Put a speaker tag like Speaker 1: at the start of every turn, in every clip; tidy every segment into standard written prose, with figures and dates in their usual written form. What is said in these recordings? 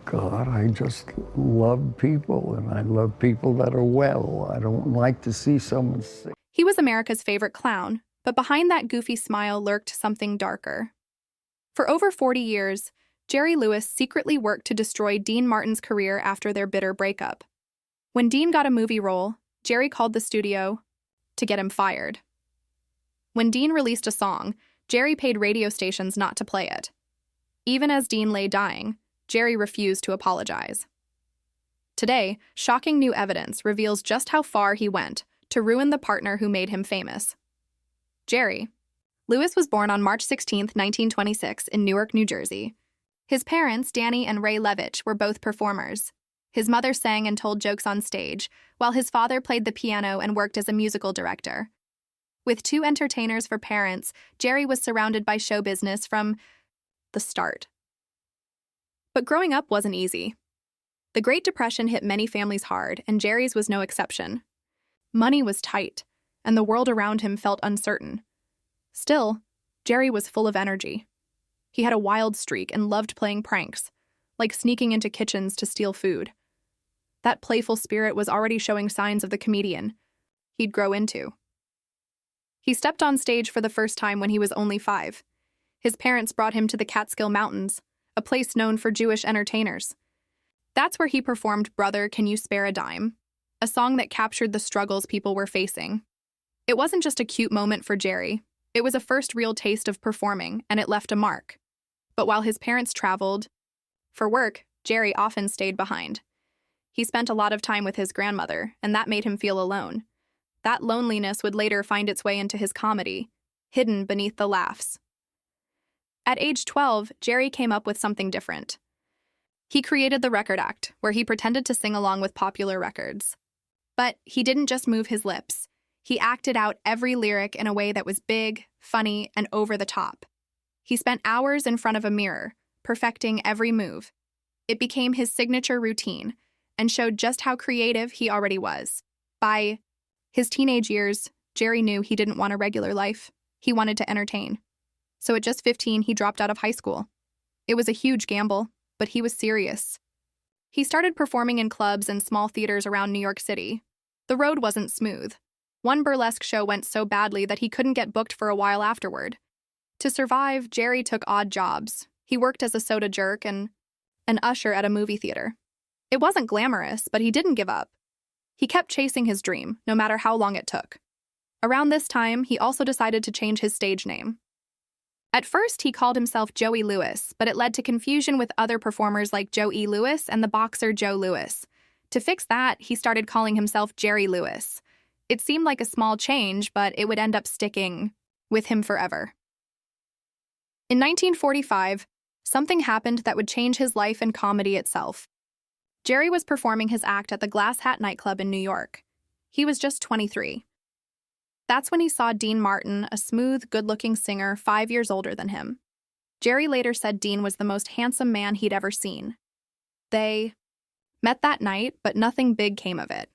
Speaker 1: God, I just love people, and I love people that are well. I don't like to see someone sick.
Speaker 2: He was America's favorite clown, but behind that goofy smile lurked something darker. For over 40 years, Jerry Lewis secretly worked to destroy Dean Martin's career after their bitter breakup. When Dean got a movie role, Jerry called the studio to get him fired. When Dean released a song, Jerry paid radio stations not to play it. Even as Dean lay dying, Jerry refused to apologize. Today, shocking new evidence reveals just how far he went to ruin the partner who made him famous. Jerry Lewis was born on March 16, 1926, in Newark, New Jersey. His parents, Danny and Ray Levitch, were both performers. His mother sang and told jokes on stage, while his father played the piano and worked as a musical director. With two entertainers for parents, Jerry was surrounded by show business from the start. But growing up wasn't easy. The Great Depression hit many families hard, and Jerry's was no exception. Money was tight, and the world around him felt uncertain. Still, Jerry was full of energy. He had a wild streak and loved playing pranks, like sneaking into kitchens to steal food. That playful spirit was already showing signs of the comedian he'd grow into. He stepped on stage for the first time when he was only 5. His parents brought him to the Catskill Mountains, a place known for Jewish entertainers. That's where he performed Brother, Can You Spare a Dime?, a song that captured the struggles people were facing. It wasn't just a cute moment for Jerry. It was a first real taste of performing, and it left a mark. But while his parents traveled for work, Jerry often stayed behind. He spent a lot of time with his grandmother, and that made him feel alone. That loneliness would later find its way into his comedy, hidden beneath the laughs. At age 12, Jerry came up with something different. He created the Record Act, where he pretended to sing along with popular records. But he didn't just move his lips. He acted out every lyric in a way that was big, funny, and over the top. He spent hours in front of a mirror, perfecting every move. It became his signature routine and showed just how creative he already was. By his teenage years, Jerry knew he didn't want a regular life. He wanted to entertain. So at just 15, he dropped out of high school. It was a huge gamble, but he was serious. He started performing in clubs and small theaters around New York City. The road wasn't smooth. One burlesque show went so badly that he couldn't get booked for a while afterward. To survive, Jerry took odd jobs. He worked as a soda jerk and an usher at a movie theater. It wasn't glamorous, but he didn't give up. He kept chasing his dream, no matter how long it took. Around this time, he also decided to change his stage name. At first, he called himself Joey Lewis, but it led to confusion with other performers like Joe E. Lewis and the boxer Joe Lewis. To fix that, he started calling himself Jerry Lewis. It seemed like a small change, but it would end up sticking with him forever. In 1945, something happened that would change his life and comedy itself. Jerry was performing his act at the Glass Hat nightclub in New York. He was just 23. That's when he saw Dean Martin, a smooth, good-looking singer 5 years older than him. Jerry later said Dean was the most handsome man he'd ever seen. They met that night, but nothing big came of it.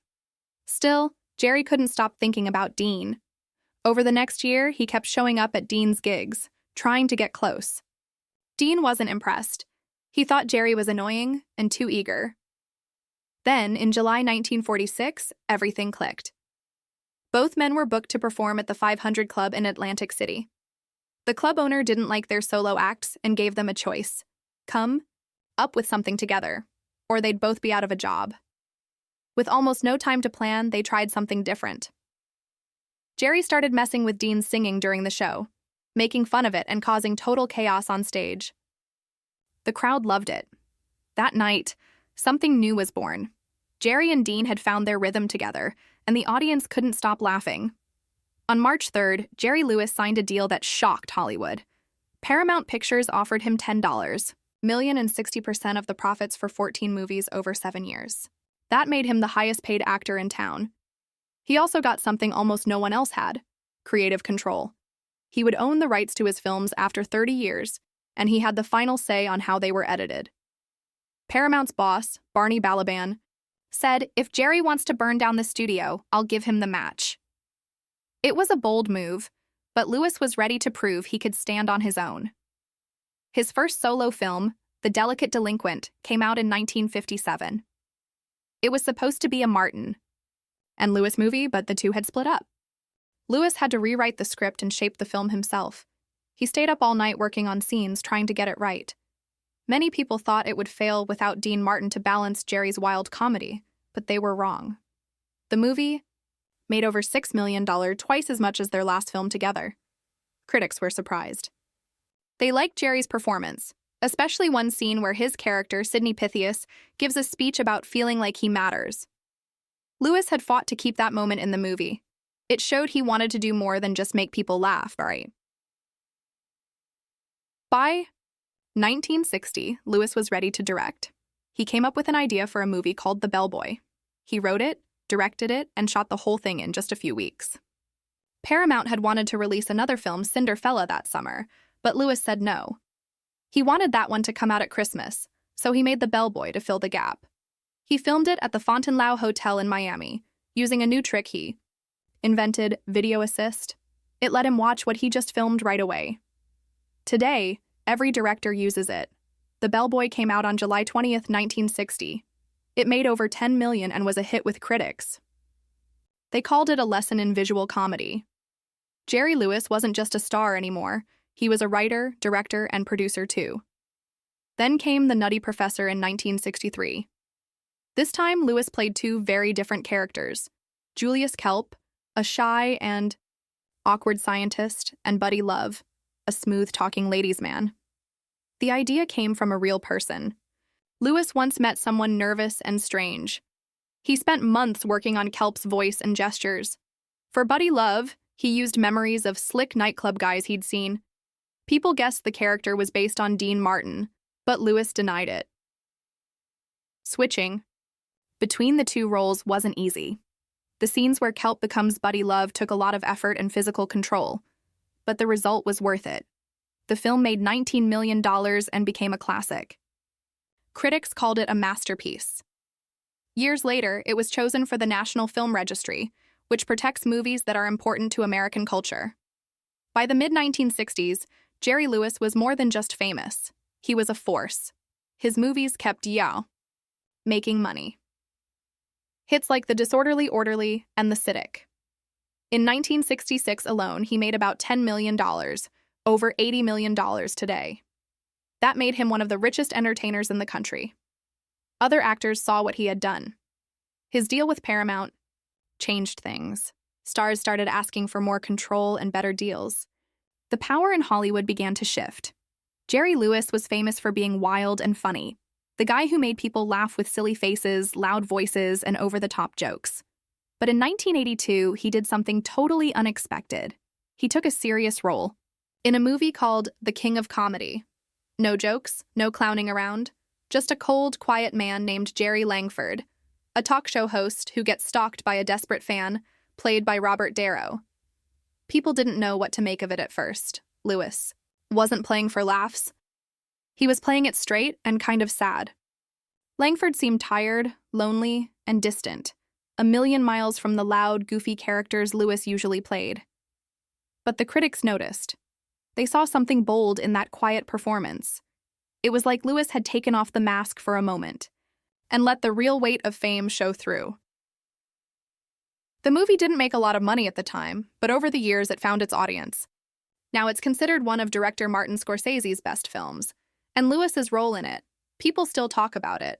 Speaker 2: Still, Jerry couldn't stop thinking about Dean. Over the next year, he kept showing up at Dean's gigs, trying to get close. Dean wasn't impressed. He thought Jerry was annoying and too eager. Then, in July 1946, everything clicked. Both men were booked to perform at the 500 Club in Atlantic City. The club owner didn't like their solo acts and gave them a choice. Come up with something together, or they'd both be out of a job. With almost no time to plan, they tried something different. Jerry started messing with Dean's singing during the show, making fun of it and causing total chaos on stage. The crowd loved it. That night, something new was born. Jerry and Dean had found their rhythm together, and the audience couldn't stop laughing. On March 3rd, Jerry Lewis signed a deal that shocked Hollywood. Paramount Pictures offered him $10 million and 60% of the profits for 14 movies over 7 years. That made him the highest-paid actor in town. He also got something almost no one else had: creative control. He would own the rights to his films after 30 years, and he had the final say on how they were edited. Paramount's boss, Barney Balaban, said, "If Jerry wants to burn down the studio, I'll give him the match." It was a bold move, but Lewis was ready to prove he could stand on his own. His first solo film, The Delicate Delinquent, came out in 1957. It was supposed to be a Martin and Lewis movie, but the two had split up. Lewis had to rewrite the script and shape the film himself. He stayed up all night working on scenes, trying to get it right. Many people thought it would fail without Dean Martin to balance Jerry's wild comedy, but they were wrong. The movie made over $6 million, twice as much as their last film together. Critics were surprised. They liked Jerry's performance, especially one scene where his character, Sidney Pythias, gives a speech about feeling like he matters. Lewis had fought to keep that moment in the movie. It showed he wanted to do more than just make people laugh, right? By 1960, Lewis was ready to direct. He came up with an idea for a movie called The Bellboy. He wrote it, directed it, and shot the whole thing in just a few weeks. Paramount had wanted to release another film, Cinderfella, that summer, but Lewis said no. He wanted that one to come out at Christmas, so he made The Bellboy to fill the gap. He filmed it at the Fontainebleau Hotel in Miami, using a new trick he invented, video assist. It let him watch what he just filmed right away. Today, every director uses it. The Bellboy came out on July 20th, 1960. It made over $10 million and was a hit with critics. They called it a lesson in visual comedy. Jerry Lewis wasn't just a star anymore. He was a writer, director, and producer too. Then came The Nutty Professor in 1963. This time, Lewis played two very different characters. Julius Kelp, a shy and awkward scientist, and Buddy Love, a smooth-talking ladies' man. The idea came from a real person. Lewis once met someone nervous and strange. He spent months working on Kelp's voice and gestures. For Buddy Love, he used memories of slick nightclub guys he'd seen. People guessed the character was based on Dean Martin, but Lewis denied it. Switching between the two roles wasn't easy. The scenes where Kelp becomes Buddy Love took a lot of effort and physical control, but the result was worth it. The film made $19 million and became a classic. Critics called it a masterpiece. Years later, it was chosen for the National Film Registry, which protects movies that are important to American culture. By the mid-1960s, Jerry Lewis was more than just famous. He was a force. His movies kept making money. Hits like The Disorderly Orderly and The Cynic. In 1966 alone, he made about $10 million, over $80 million today. That made him one of the richest entertainers in the country. Other actors saw what he had done. His deal with Paramount changed things. Stars started asking for more control and better deals. The power in Hollywood began to shift. Jerry Lewis was famous for being wild and funny, the guy who made people laugh with silly faces, loud voices, and over-the-top jokes. But in 1982, he did something totally unexpected. He took a serious role in a movie called The King of Comedy. No jokes, no clowning around, just a cold, quiet man named Jerry Langford, a talk show host who gets stalked by a desperate fan, played by Robert Darrow. People didn't know what to make of it at first. Lewis wasn't playing for laughs. He was playing it straight and kind of sad. Langford seemed tired, lonely, and distant, a million miles from the loud, goofy characters Lewis usually played. But the critics noticed. They saw something bold in that quiet performance. It was like Lewis had taken off the mask for a moment and let the real weight of fame show through. The movie didn't make a lot of money at the time, but over the years it found its audience. Now it's considered one of director Martin Scorsese's best films, and Lewis's role in it, people still talk about it.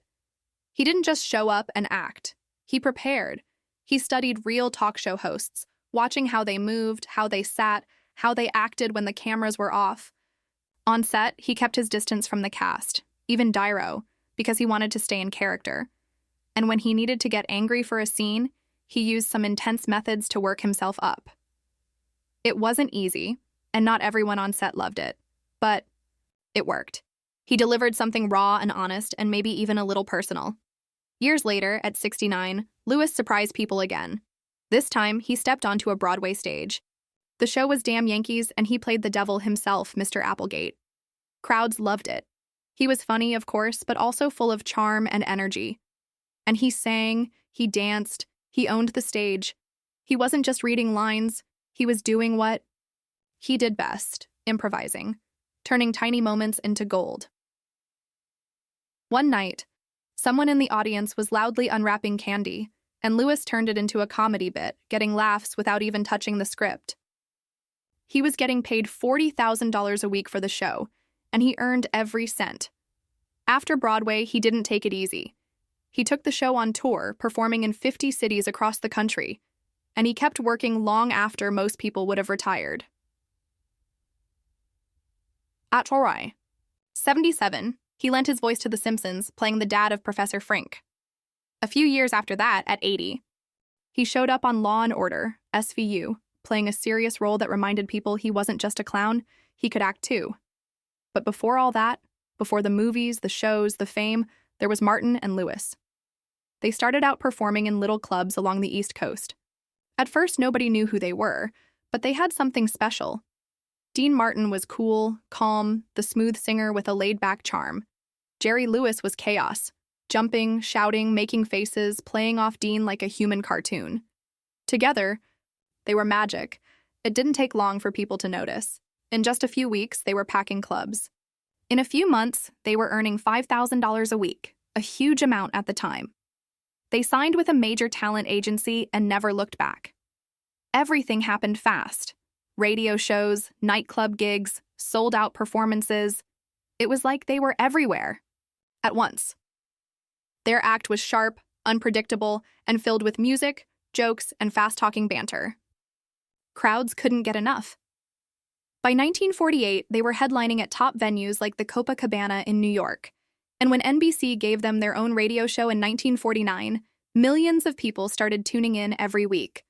Speaker 2: He didn't just show up and act. He prepared. He studied real talk show hosts, watching how they moved, how they sat, how they acted when the cameras were off. On set, he kept his distance from the cast, even Darrow, because he wanted to stay in character. And when he needed to get angry for a scene, he used some intense methods to work himself up. It wasn't easy, and not everyone on set loved it, but it worked. He delivered something raw and honest and maybe even a little personal. Years later, at 69, Lewis surprised people again. This time, he stepped onto a Broadway stage. The show was Damn Yankees, and he played the devil himself, Mr. Applegate. Crowds loved it. He was funny, of course, but also full of charm and energy. And he sang, he danced, he owned the stage. He wasn't just reading lines, he was doing what he did best, improvising, turning tiny moments into gold. One night, someone in the audience was loudly unwrapping candy, and Lewis turned it into a comedy bit, getting laughs without even touching the script. He was getting paid $40,000 a week for the show, and he earned every cent. After Broadway, he didn't take it easy. He took the show on tour, performing in 50 cities across the country, and he kept working long after most people would have retired. At 77, he lent his voice to The Simpsons, playing the dad of Professor Frink. A few years after that, at 80, he showed up on Law & Order, SVU, playing a serious role that reminded people he wasn't just a clown, he could act too. But before all that, before the movies, the shows, the fame, there was Martin and Lewis. They started out performing in little clubs along the East Coast. At first, nobody knew who they were, but they had something special. Dean Martin was cool, calm, the smooth singer with a laid-back charm. Jerry Lewis was chaos, jumping, shouting, making faces, playing off Dean like a human cartoon. Together, they were magic. It didn't take long for people to notice. In just a few weeks, they were packing clubs. In a few months, they were earning $5,000 a week, a huge amount at the time. They signed with a major talent agency and never looked back. Everything happened fast. Radio shows, nightclub gigs, sold-out performances. It was like they were everywhere at once. Their act was sharp, unpredictable, and filled with music, jokes, and fast-talking banter. Crowds couldn't get enough. By 1948, they were headlining at top venues like the Copacabana in New York. And when NBC gave them their own radio show in 1949, millions of people started tuning in every week.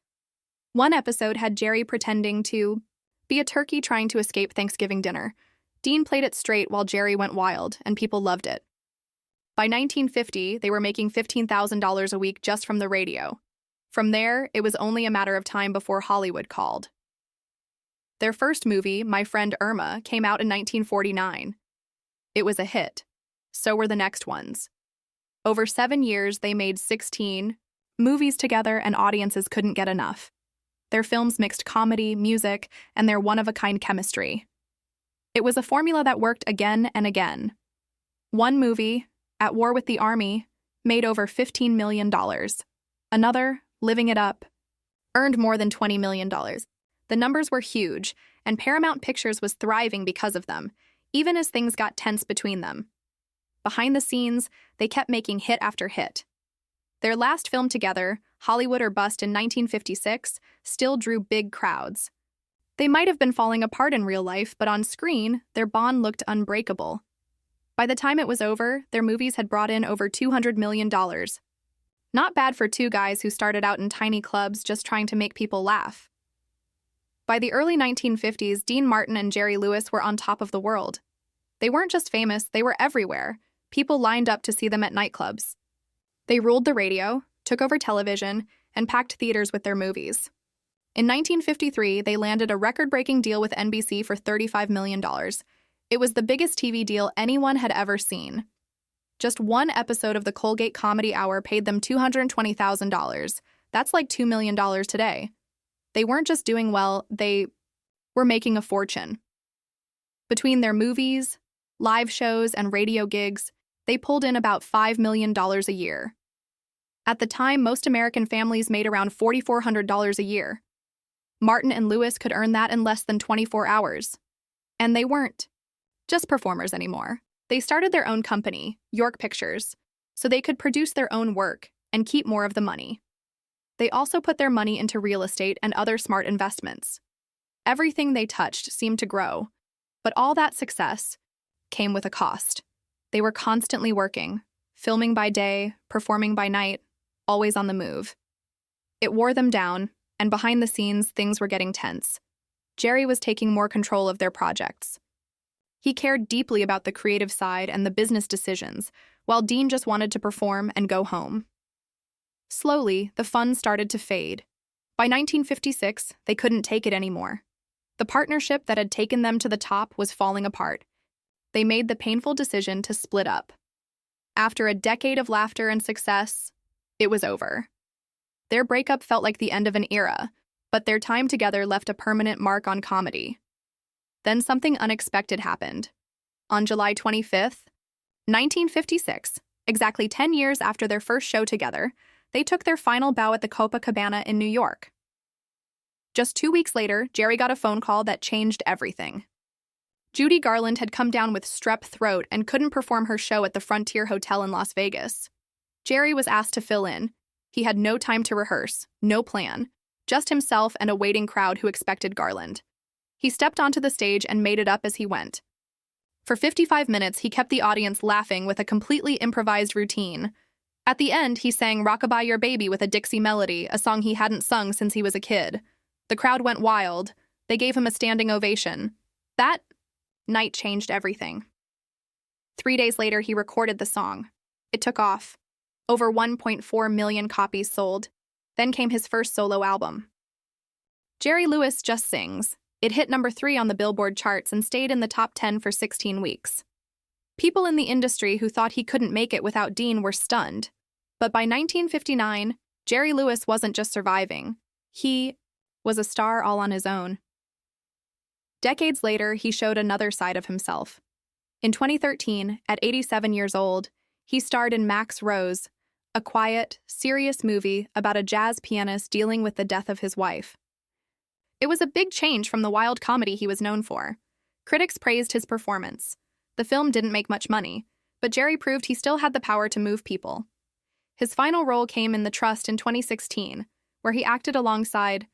Speaker 2: One episode had Jerry pretending to be a turkey trying to escape Thanksgiving dinner. Dean played it straight while Jerry went wild, and people loved it. By 1950, they were making $15,000 a week just from the radio. From there, it was only a matter of time before Hollywood called. Their first movie, My Friend Irma, came out in 1949. It was a hit. So were the next ones. Over 7 years, they made 16 movies together, and audiences couldn't get enough. Their films mixed comedy, music, and their one-of-a-kind chemistry. It was a formula that worked again and again. One movie, At War with the Army, made over $15 million. Another, Living It Up, earned more than $20 million. The numbers were huge, and Paramount Pictures was thriving because of them, even as things got tense between them. Behind the scenes, they kept making hit after hit. Their last film together, Hollywood or Bust in 1956, still drew big crowds. They might have been falling apart in real life, but on screen, their bond looked unbreakable. By the time it was over, their movies had brought in over $200 million. Not bad for two guys who started out in tiny clubs just trying to make people laugh. By the early 1950s, Dean Martin and Jerry Lewis were on top of the world. They weren't just famous, they were everywhere. People lined up to see them at nightclubs. They ruled the radio, took over television, and packed theaters with their movies. In 1953, they landed a record-breaking deal with NBC for $35 million. It was the biggest TV deal anyone had ever seen. Just one episode of the Colgate Comedy Hour paid them $220,000. That's like $2 million today. They weren't just doing well, they were making a fortune. Between their movies, live shows, and radio gigs, they pulled in about $5 million a year. At the time, most American families made around $4,400 a year. Martin and Lewis could earn that in less than 24 hours. And they weren't just performers anymore. They started their own company, York Pictures, so they could produce their own work and keep more of the money. They also put their money into real estate and other smart investments. Everything they touched seemed to grow, but all that success came with a cost. They were constantly working, filming by day, performing by night, always on the move. It wore them down, and behind the scenes, things were getting tense. Jerry was taking more control of their projects. He cared deeply about the creative side and the business decisions, while Dean just wanted to perform and go home. Slowly, the fun started to fade. By 1956, they couldn't take it anymore. The partnership that had taken them to the top was falling apart. They made the painful decision to split up. After a decade of laughter and success, it was over. Their breakup felt like the end of an era, but their time together left a permanent mark on comedy. Then something unexpected happened. On July 25th, 1956, exactly 10 years after their first show together, they took their final bow at the Copacabana in New York. Just 2 weeks later, Jerry got a phone call that changed everything. Judy Garland had come down with strep throat and couldn't perform her show at the Frontier Hotel in Las Vegas. Jerry was asked to fill in. He had no time to rehearse, no plan, just himself and a waiting crowd who expected Garland. He stepped onto the stage and made it up as he went. For 55 minutes, he kept the audience laughing with a completely improvised routine. At the end, he sang Rockabye Your Baby with a Dixie melody, a song he hadn't sung since he was a kid. The crowd went wild. They gave him a standing ovation. That night changed everything. 3 days later, he recorded the song. It took off. Over 1.4 million copies sold. Then came his first solo album. Jerry Lewis Just Sings. It hit number 3 on the Billboard charts and stayed in the top 10 for 16 weeks. People in the industry who thought he couldn't make it without Dean were stunned. But by 1959, Jerry Lewis wasn't just surviving. He was a star all on his own. Decades later, he showed another side of himself. In 2013, at 87 years old, he starred in Max Rose, a quiet, serious movie about a jazz pianist dealing with the death of his wife. It was a big change from the wild comedy he was known for. Critics praised his performance. The film didn't make much money, but Jerry proved he still had the power to move people. His final role came in The Trust in 2016, where he acted alongside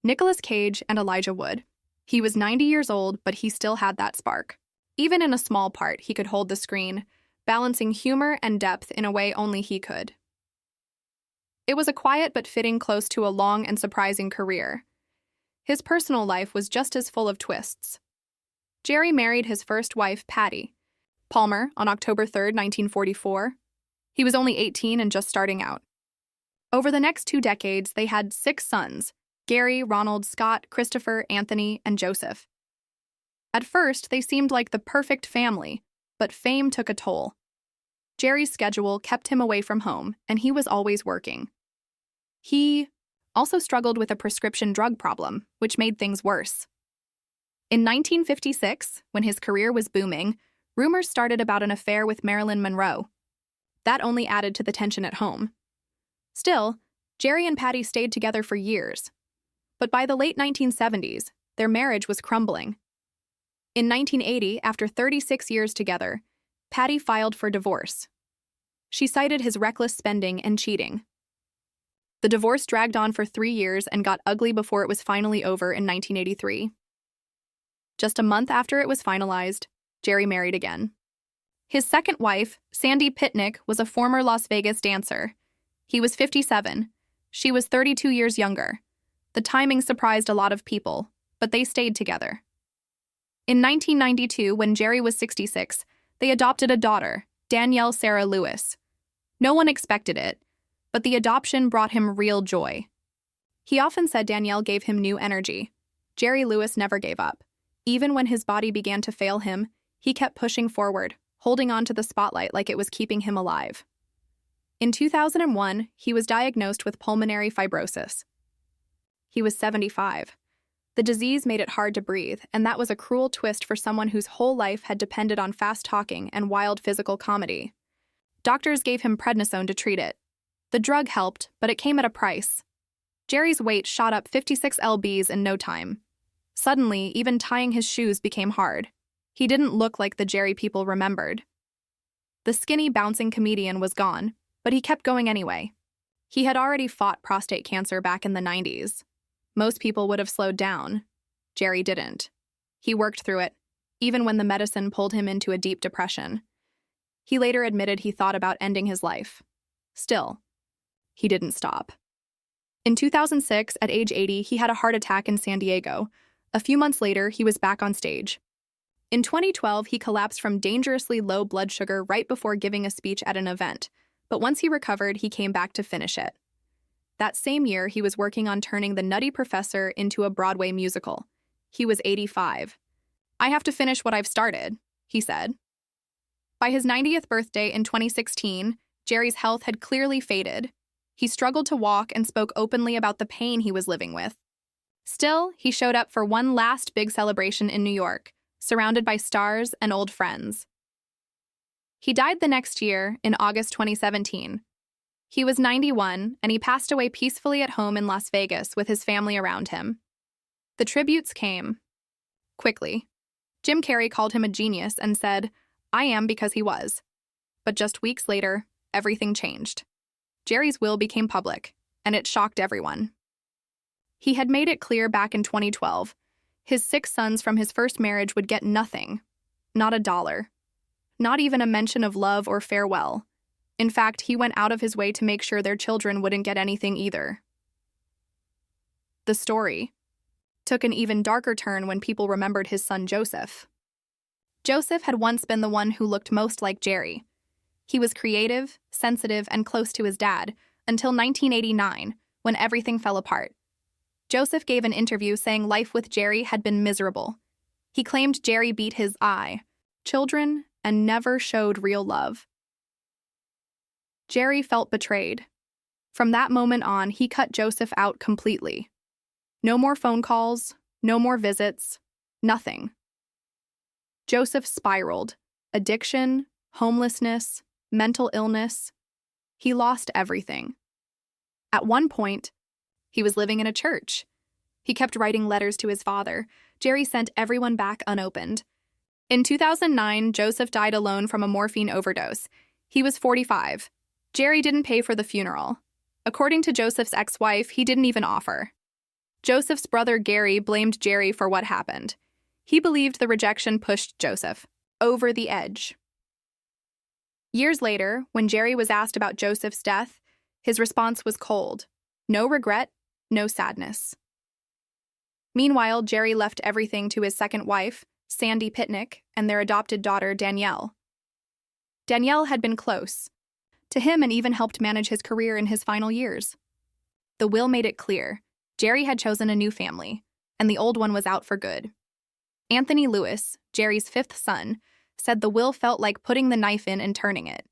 Speaker 2: Nicolas Cage and Elijah Wood. He was 90 years old, but he still had that spark. Even in a small part, he could hold the screen, balancing humor and depth in a way only he could. It was a quiet but fitting close to a long and surprising career. His personal life was just as full of twists. Jerry married his first wife, Patty Palmer, on October 3, 1944. He was only 18 and just starting out. Over the next 2 decades, they had 6 sons: Gary, Ronald, Scott, Christopher, Anthony, and Joseph. At first, they seemed like the perfect family, but fame took a toll. Jerry's schedule kept him away from home, and he was always working. He also struggled with a prescription drug problem, which made things worse. In 1956, when his career was booming, rumors started about an affair with Marilyn Monroe. That only added to the tension at home. Still, Jerry and Patty stayed together for years. But by the late 1970s, their marriage was crumbling. In 1980, after 36 years together, Patty filed for divorce. She cited his reckless spending and cheating. The divorce dragged on for 3 years and got ugly before it was finally over in 1983. Just a month after it was finalized, Jerry married again. His second wife, Sandy Pitnick, was a former Las Vegas dancer. He was 57. She was 32 years younger. The timing surprised a lot of people, but they stayed together. In 1992, when Jerry was 66, they adopted a daughter, Danielle Sarah Lewis. No one expected it, but the adoption brought him real joy. He often said Danielle gave him new energy. Jerry Lewis never gave up. Even when his body began to fail him, he kept pushing forward, holding on to the spotlight like it was keeping him alive. In 2001, he was diagnosed with pulmonary fibrosis. He was 75. The disease made it hard to breathe, and that was a cruel twist for someone whose whole life had depended on fast talking and wild physical comedy. Doctors gave him prednisone to treat it. The drug helped, but it came at a price. Jerry's weight shot up 56 lbs in no time. Suddenly, even tying his shoes became hard. He didn't look like the Jerry people remembered. The skinny, bouncing comedian was gone, but he kept going anyway. He had already fought prostate cancer back in the 90s. Most people would have slowed down. Jerry didn't. He worked through it, even when the medicine pulled him into a deep depression. He later admitted he thought about ending his life. Still, he didn't stop. In 2006, at age 80, he had a heart attack in San Diego. A few months later, he was back on stage. In 2012, he collapsed from dangerously low blood sugar right before giving a speech at an event, but once he recovered, he came back to finish it. That same year, he was working on turning The Nutty Professor into a Broadway musical. He was 85. "I have to finish what I've started," he said. By his 90th birthday in 2016, Jerry's health had clearly faded. He struggled to walk and spoke openly about the pain he was living with. Still, he showed up for one last big celebration in New York, surrounded by stars and old friends. He died the next year, in August 2017. He was 91, and he passed away peacefully at home in Las Vegas with his family around him. The tributes came quickly. Jim Carrey called him a genius and said, "I am because he was." But just weeks later, everything changed. Jerry's will became public, and it shocked everyone. He had made it clear back in 2012, his 6 sons from his first marriage would get nothing, not a dollar, not even a mention of love or farewell. In fact, he went out of his way to make sure their children wouldn't get anything either. The story took an even darker turn when people remembered his son Joseph. Joseph had once been the one who looked most like Jerry. He was creative, sensitive, and close to his dad until 1989, when everything fell apart. Joseph gave an interview saying life with Jerry had been miserable. He claimed Jerry beat his children, and never showed real love. Jerry felt betrayed. From that moment on, he cut Joseph out completely. No more phone calls, no more visits, nothing. Joseph spiraled. Addiction, homelessness, mental illness. He lost everything. At one point, he was living in a church. He kept writing letters to his father. Jerry sent everyone back unopened. In 2009, Joseph died alone from a morphine overdose. He was 45. Jerry didn't pay for the funeral. According to Joseph's ex-wife, he didn't even offer. Joseph's brother Gary blamed Jerry for what happened. He believed the rejection pushed Joseph over the edge. Years later, when Jerry was asked about Joseph's death, his response was cold. No regret, no sadness. Meanwhile, Jerry left everything to his second wife, Sandy Pitnick, and their adopted daughter, Danielle. Danielle had been close to him and even helped manage his career in his final years. The will made it clear Jerry had chosen a new family, and the old one was out for good. Anthony Lewis, Jerry's 5th son, said the will felt like putting the knife in and turning it.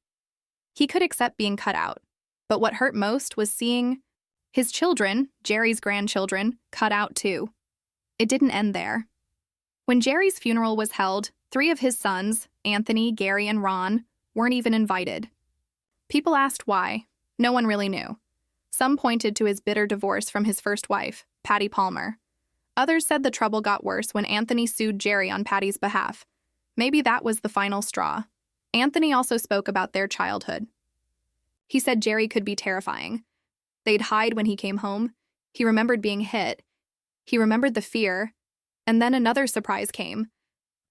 Speaker 2: He could accept being cut out, but what hurt most was seeing his children, Jerry's grandchildren, cut out too. It didn't end there. When Jerry's funeral was held, 3 of his sons, Anthony, Gary, and Ron, weren't even invited. People asked why. No one really knew. Some pointed to his bitter divorce from his first wife, Patty Palmer. Others said the trouble got worse when Anthony sued Jerry on Patty's behalf. Maybe that was the final straw. Anthony also spoke about their childhood. He said Jerry could be terrifying. They'd hide when he came home. He remembered being hit. He remembered the fear. And then another surprise came.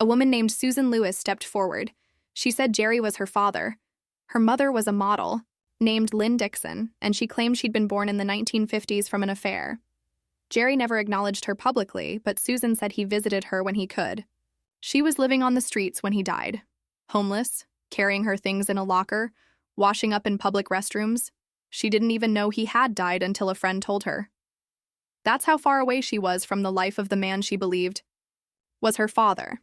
Speaker 2: A woman named Susan Lewis stepped forward. She said Jerry was her father. Her mother was a model, named Lynn Dixon, and she claimed she'd been born in the 1950s from an affair. Jerry never acknowledged her publicly, but Susan said he visited her when he could. She was living on the streets when he died, homeless, carrying her things in a locker, washing up in public restrooms. She didn't even know he had died until a friend told her. That's how far away she was from the life of the man she believed was her father.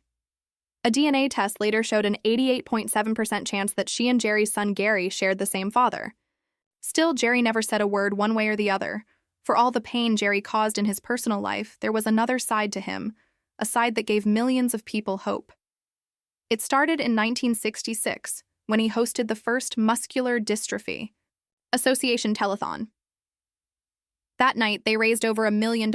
Speaker 2: A DNA test later showed an 88.7% chance that she and Jerry's son Gary shared the same father. Still, Jerry never said a word one way or the other. For all the pain Jerry caused in his personal life, there was another side to him, a side that gave millions of people hope. It started in 1966, when he hosted the first Muscular Dystrophy Association Telethon. That night, they raised over $1 million.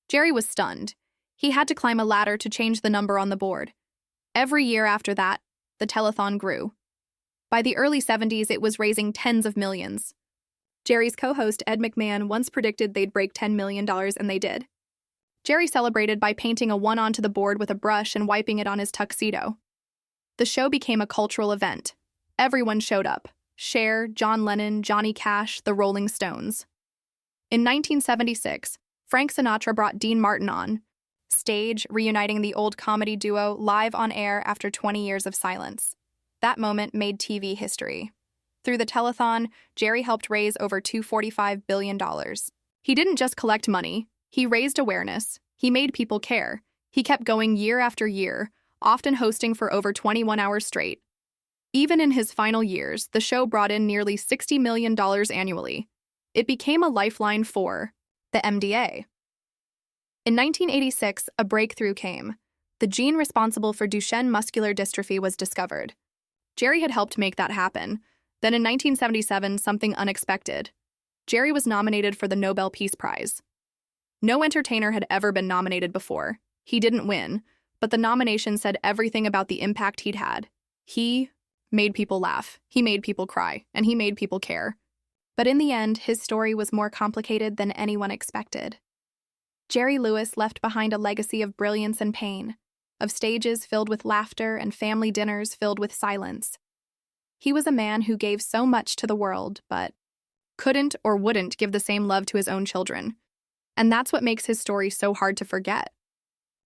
Speaker 2: Jerry was stunned. He had to climb a ladder to change the number on the board. Every year after that, the telethon grew. By the early 70s, it was raising tens of millions. Jerry's co-host Ed McMahon once predicted they'd break $10 million, and they did. Jerry celebrated by painting a 1 onto the board with a brush and wiping it on his tuxedo. The show became a cultural event. Everyone showed up. Cher, John Lennon, Johnny Cash, the Rolling Stones. In 1976, Frank Sinatra brought Dean Martin on stage, reuniting the old comedy duo live on air after 20 years of silence. That moment made TV history. Through the telethon, Jerry helped raise over $245 billion. He didn't just collect money, he raised awareness, he made people care. He kept going year after year, often hosting for over 21 hours straight. Even in his final years, the show brought in nearly $60 million annually. It became a lifeline for the MDA. In 1986, a breakthrough came. The gene responsible for Duchenne muscular dystrophy was discovered. Jerry had helped make that happen. Then in 1977, something unexpected. Jerry was nominated for the Nobel Peace Prize. No entertainer had ever been nominated before. He didn't win, but the nomination said everything about the impact he'd had. He made people laugh, he made people cry, and he made people care. But in the end, his story was more complicated than anyone expected. Jerry Lewis left behind a legacy of brilliance and pain, of stages filled with laughter and family dinners filled with silence. He was a man who gave so much to the world, but couldn't or wouldn't give the same love to his own children. And that's what makes his story so hard to forget.